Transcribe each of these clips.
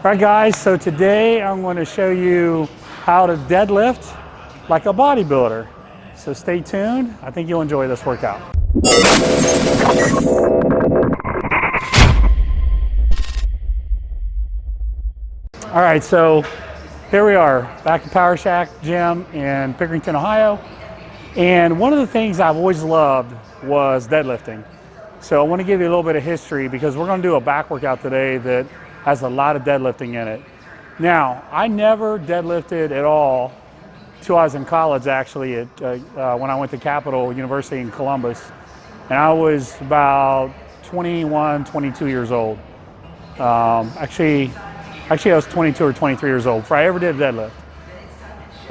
All right guys, so today I'm going to show you how to deadlift like a bodybuilder. So stay tuned. I think you'll enjoy this workout. All right, so here we are back at Power Shack Gym in Pickerington, Ohio. And one of the things I've always loved was deadlifting. So I want to give you a little bit of history because we're going to do a back workout today that has a lot of deadlifting in it. Now, I never deadlifted at all till I was in college, actually, when I went to Capital University in Columbus. And I was about 21, 22 years old. Actually, I was 22 or 23 years old before I ever did a deadlift.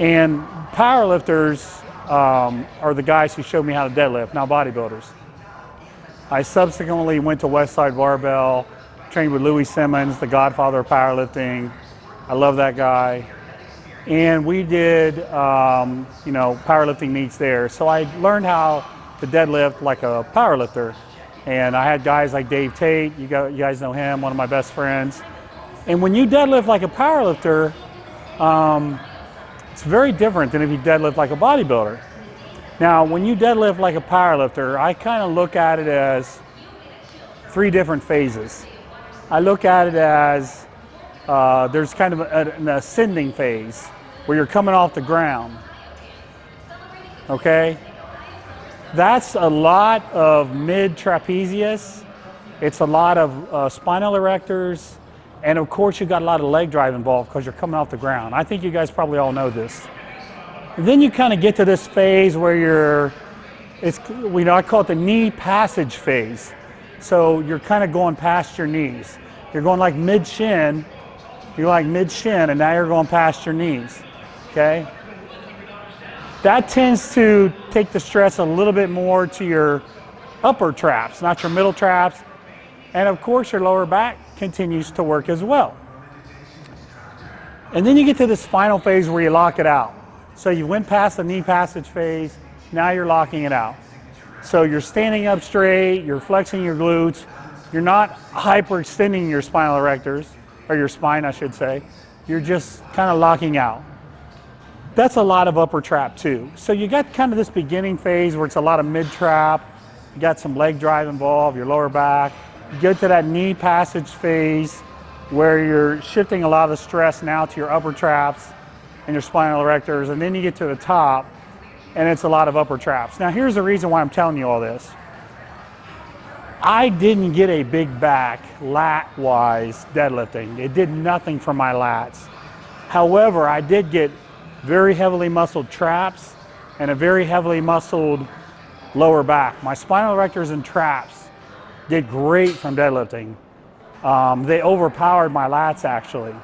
And powerlifters are the guys who showed me how to deadlift, now bodybuilders. I subsequently went to Westside Barbell, trained with Louis Simmons, the godfather of powerlifting. I love that guy. And we did, powerlifting meets there. So I learned how to deadlift like a powerlifter. And I had guys like Dave Tate, you guys know him, one of my best friends. And when you deadlift like a powerlifter, it's very different than if you deadlift like a bodybuilder. Now, when you deadlift like a powerlifter, I kind of look at it as three different phases. I look at it as there's kind of an ascending phase where you're coming off the ground, okay? That's a lot of mid-trapezius. It's a lot of spinal erectors. And of course, you've got a lot of leg drive involved because you're coming off the ground. I think you guys probably all know this. And then you kind of get to this phase where I call it the knee passage phase. So you're kind of going past your knees. You're going like mid-shin, and now you're going past your knees, okay? That tends to take the stress a little bit more to your upper traps, not your middle traps. And of course, your lower back continues to work as well. And then you get to this final phase where you lock it out. So you went past the knee passage phase, now you're locking it out. So you're standing up straight, you're flexing your glutes, you're not hyperextending your spinal erectors, or your spine I should say, you're just kind of locking out. That's a lot of upper trap too. So you got kind of this beginning phase where it's a lot of mid trap, you got some leg drive involved, your lower back. You get to that knee passage phase where you're shifting a lot of the stress now to your upper traps and your spinal erectors, and then you get to the top and it's a lot of upper traps. Now here's the reason why I'm telling you all this. I didn't get a big back lat-wise deadlifting. It did nothing for my lats. However, I did get very heavily muscled traps and a very heavily muscled lower back. My spinal erectors and traps did great from deadlifting. They overpowered my lats actually.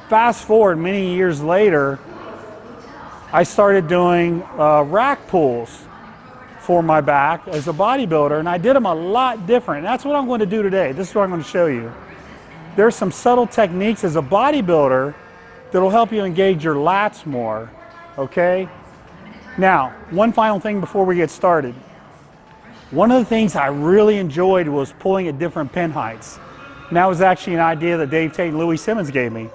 Fast forward many years later, I started doing rack pulls for my back as a bodybuilder, and I did them a lot different. That's what I'm going to do today. This is what I'm going to show you. There's some subtle techniques as a bodybuilder that'll help you engage your lats more, okay? Now, one final thing before we get started. One of the things I really enjoyed was pulling at different pin heights. And that was actually an idea that Dave Tate and Louis Simmons gave me.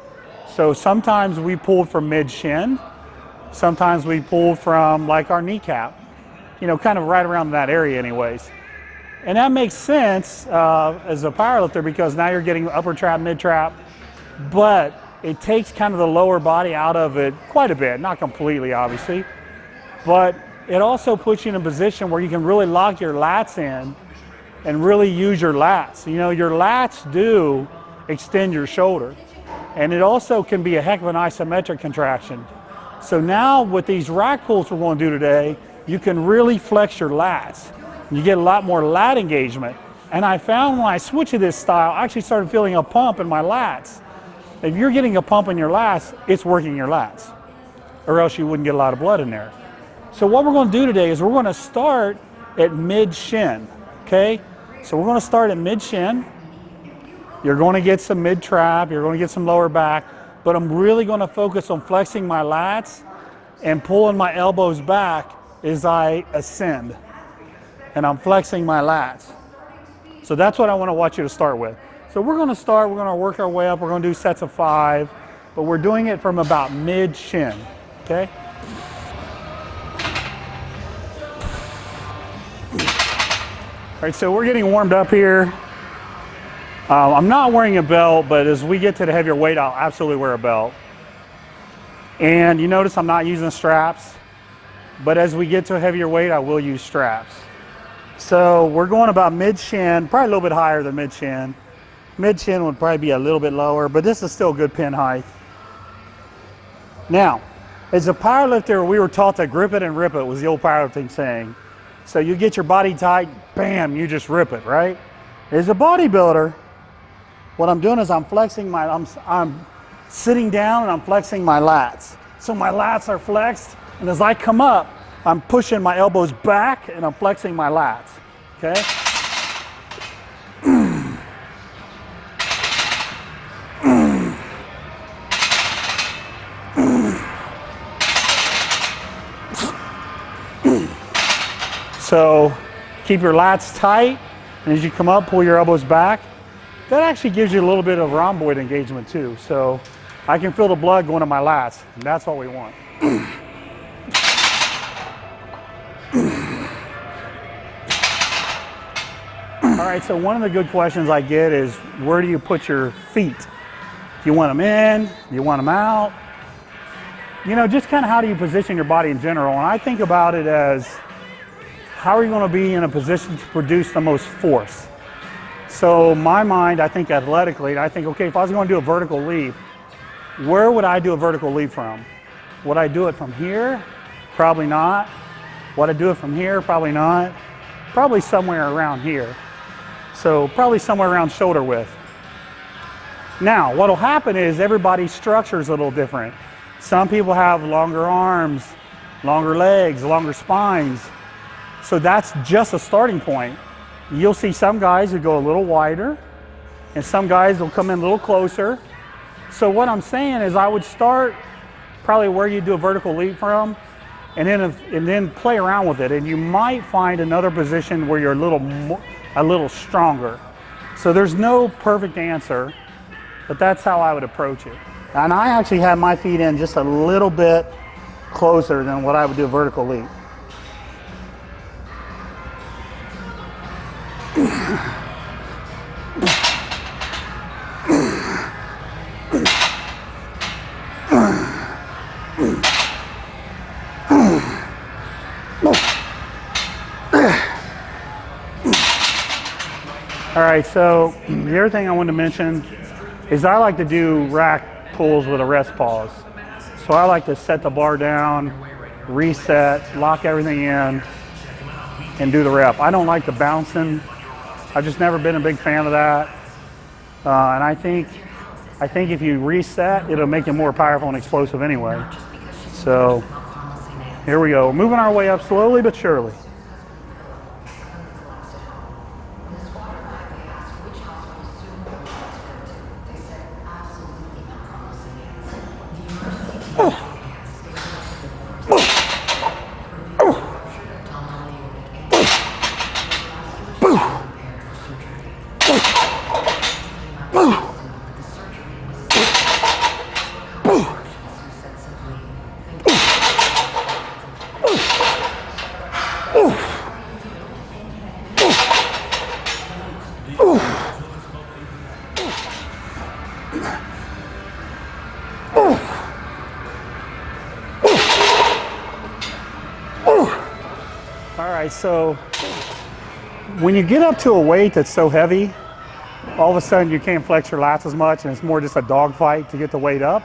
So sometimes we pulled from mid-shin, sometimes we pulled from like our kneecap, kind of right around that area anyways. And that makes sense as a powerlifter because now you're getting upper trap, mid-trap, but it takes kind of the lower body out of it quite a bit, not completely obviously, but it also puts you in a position where you can really lock your lats in and really use your lats. Your lats do extend your shoulder, and it also can be a heck of an isometric contraction. So now with these rack pulls we're going to do today, you can really flex your lats. You get a lot more lat engagement. And I found when I switched to this style, I actually started feeling a pump in my lats. If you're getting a pump in your lats, it's working your lats, or else you wouldn't get a lot of blood in there. So what we're going to do today is we're going to start at mid-shin, okay? So we're going to start at mid-shin. You're going to get some mid-trap, you're going to get some lower back, but I'm really going to focus on flexing my lats and pulling my elbows back as I ascend. And I'm flexing my lats. So that's what I want to want you to start with. So we're gonna start, we're gonna work our way up, we're gonna do sets of 5, but we're doing it from about mid-shin, okay? All right, so we're getting warmed up here. I'm not wearing a belt, but as we get to the heavier weight, I'll absolutely wear a belt. And you notice I'm not using straps, but as we get to a heavier weight, I will use straps. So we're going about mid-shin, probably a little bit higher than mid-shin. Mid-shin would probably be a little bit lower, but this is still good pin height. Now, as a powerlifter, we were taught to grip it and rip it, was the old powerlifting saying. So you get your body tight, bam, you just rip it, right? As a bodybuilder, what I'm doing is I'm flexing my, I'm sitting down and I'm flexing my lats. So my lats are flexed, and as I come up, I'm pushing my elbows back and I'm flexing my lats, okay? So keep your lats tight, and as you come up, pull your elbows back. That actually gives you a little bit of rhomboid engagement too. So I can feel the blood going to my lats, and that's what we want. All right, so one of the good questions I get is, where do you put your feet? Do you want them in? Do you want them out? You know, just kind of how do you position your body in general? And I think about it as, how are you going to be in a position to produce the most force? So my mind, I think athletically, I think, okay, if I was going to do a vertical leap, where would I do a vertical leap from? Would I do it from here? Probably not. Would I do it from here? Probably not. Probably somewhere around here. So probably somewhere around shoulder width. Now, what will happen is everybody's structure is a little different. Some people have longer arms, longer legs, longer spines. So that's just a starting point. You'll see some guys who go a little wider, and some guys will come in a little closer. So what I'm saying is I would start probably where you do a vertical leap from, and then play around with it. And you might find another position where you're a little stronger. So there's no perfect answer, but that's how I would approach it. And I actually have my feet in just a little bit closer than what I would do a vertical leap. All right, so the other thing I wanted to mention is I like to do rack pulls with a rest pause. So I like to set the bar down, reset, lock everything in, and do the rep. I don't like the bouncing. I've just never been a big fan of that. And I think if you reset, it'll make it more powerful and explosive anyway. So here we go. We're moving our way up slowly but surely. So when you get up to a weight that's so heavy, all of a sudden you can't flex your lats as much, and it's more just a dogfight to get the weight up.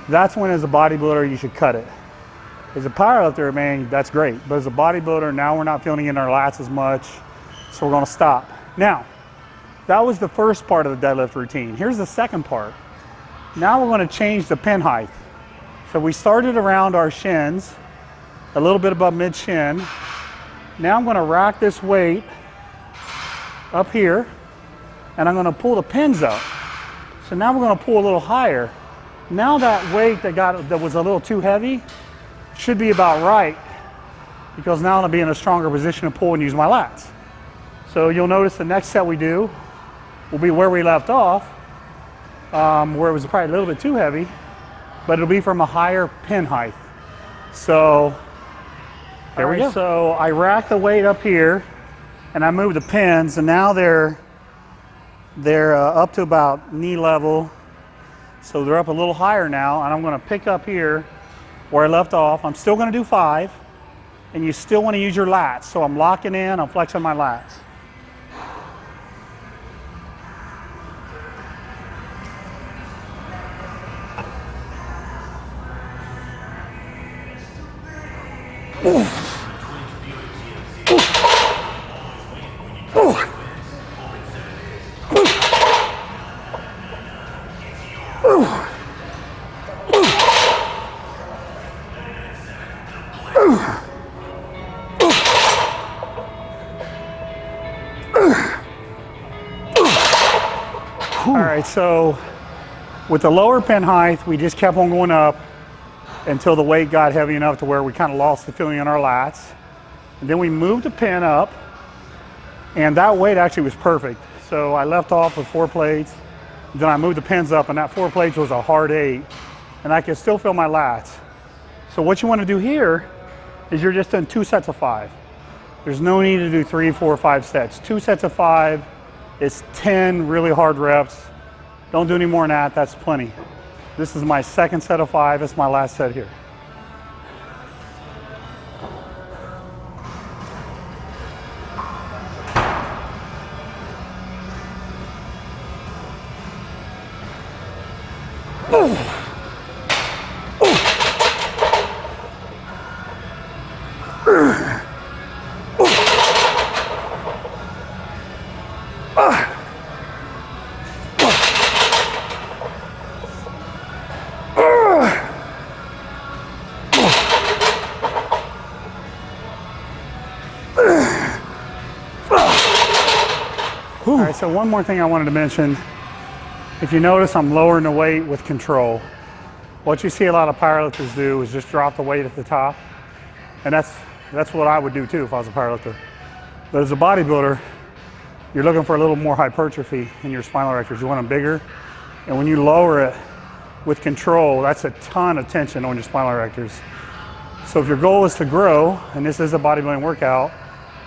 That's when, as a bodybuilder, you should cut it. As a powerlifter, man, that's great. But as a bodybuilder, now we're not feeling in our lats as much, so we're going to stop. Now, that was the first part of the deadlift routine. Here's the second part. Now we're going to change the pin height. So we started around our shins, a little bit above mid-shin. Now I'm going to rack this weight up here, and I'm going to pull the pins up. So now we're going to pull a little higher. Now that weight that was a little too heavy should be about right, because now I'm going to be in a stronger position to pull and use my lats. So you'll notice the next set we do will be where we left off, where it was probably a little bit too heavy, but it'll be from a higher pin height. So there we go. So I rack the weight up here and I move the pins, and now they're up to about knee level. So they're up a little higher now, and I'm gonna pick up here where I left off. I'm still gonna do 5, and you still wanna use your lats. So I'm locking in, I'm flexing my lats. All right, so with the lower pin height, we just kept on going up until the weight got heavy enough to where we kind of lost the feeling in our lats. And then we moved the pin up, and that weight actually was perfect. So I left off with 4 plates, then I moved the pins up, and that 4 plates was a hard 8, and I could still feel my lats. So what you want to do here is you're just doing 2 sets of 5. There's no need to do 3, 4, 5 sets. 2 sets of 5, it's 10 really hard reps. Don't do any more than that, that's plenty. This is my second set of 5, it's my last set here. All right, so one more thing I wanted to mention. If you notice, I'm lowering the weight with control. What you see a lot of powerlifters do is just drop the weight at the top. And that's what I would do too if I was a powerlifter. But as a bodybuilder, you're looking for a little more hypertrophy in your spinal erectors. You want them bigger. And when you lower it with control, that's a ton of tension on your spinal erectors. So if your goal is to grow, and this is a bodybuilding workout,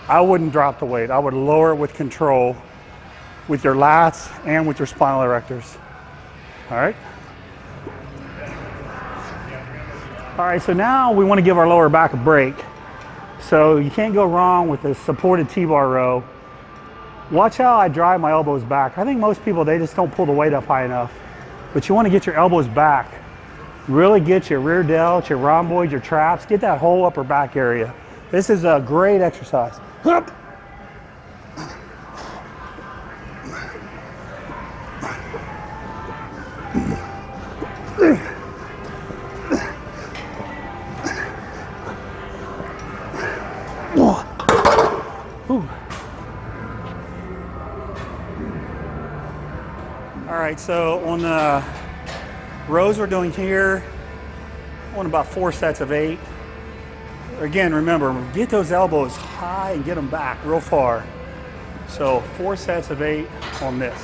I wouldn't drop the weight. I would lower it with control, with your lats and with your spinal erectors. All right? All right, so now we want to give our lower back a break. So you can't go wrong with the supported T-bar row. Watch how I drive my elbows back. I think most people, they just don't pull the weight up high enough. But you want to get your elbows back. Really get your rear delts, your rhomboids, your traps, get that whole upper back area. This is a great exercise. Hup. All right, so on the rows we're doing here, I want about 4 sets of 8. Again, remember, get those elbows high and get them back real far. So 4 sets of 8 on this.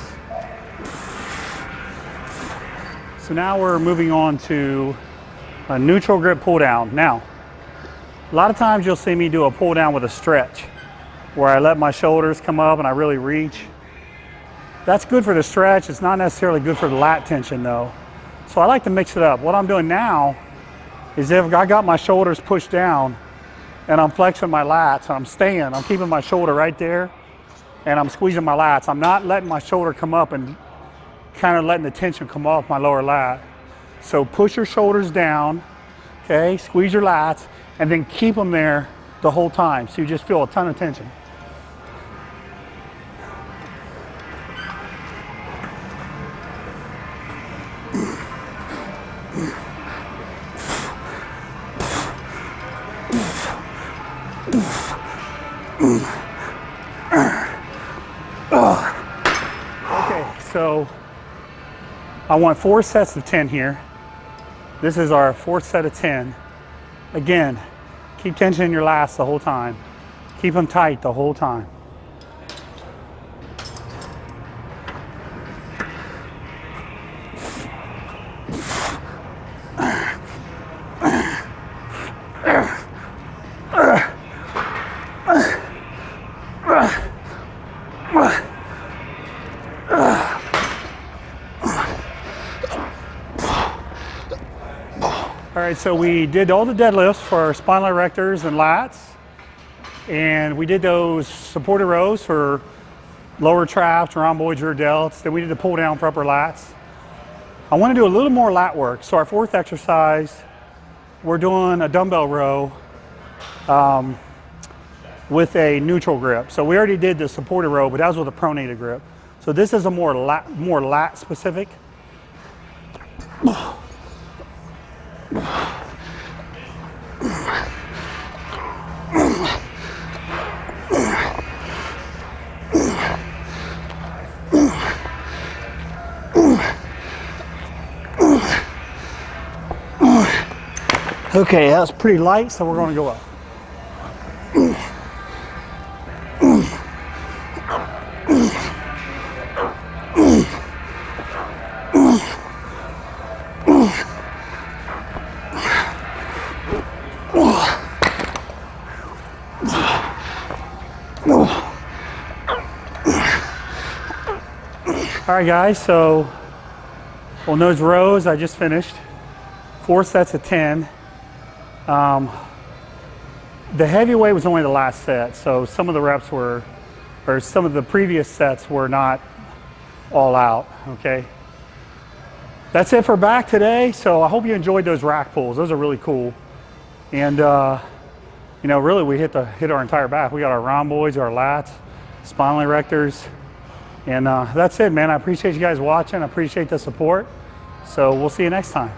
So now we're moving on to a neutral grip pull down. Now, a lot of times you'll see me do a pull down with a stretch, where I let my shoulders come up and I really reach. That's good for the stretch. It's not necessarily good for the lat tension though. So I like to mix it up. What I'm doing now is if I got my shoulders pushed down and I'm flexing my lats and I'm keeping my shoulder right there and I'm squeezing my lats. I'm not letting my shoulder come up and kind of letting the tension come off my lower lat. So push your shoulders down, okay? Squeeze your lats and then keep them there the whole time. So you just feel a ton of tension. Okay, so I want 4 sets of 10 here. This is our 4th set of 10. Again, keep tension in your lats the whole time. Keep them tight the whole time. All right, so we did all the deadlifts for our spinal erectors and lats, and we did those supported rows for lower traps, rhomboids, rear delts. Then we did the pull down for upper lats. I want to do a little more lat work. So our fourth exercise, we're doing a dumbbell row with a neutral grip. So we already did the supported row, but that was with a pronated grip. So this is a more lat specific. Okay, that was pretty light, so we're going to go up. All right, guys, so on those rows I just finished, 4 sets of 10. The heavyweight was only the last set, so some of the reps were, or some of the previous sets were not all out, okay? That's it for back today, so I hope you enjoyed those rack pulls. Those are really cool. And, you know, really we hit our entire back. We got our rhomboids, our lats, spinal erectors, and that's it, man. I appreciate you guys watching. I appreciate the support. So we'll see you next time.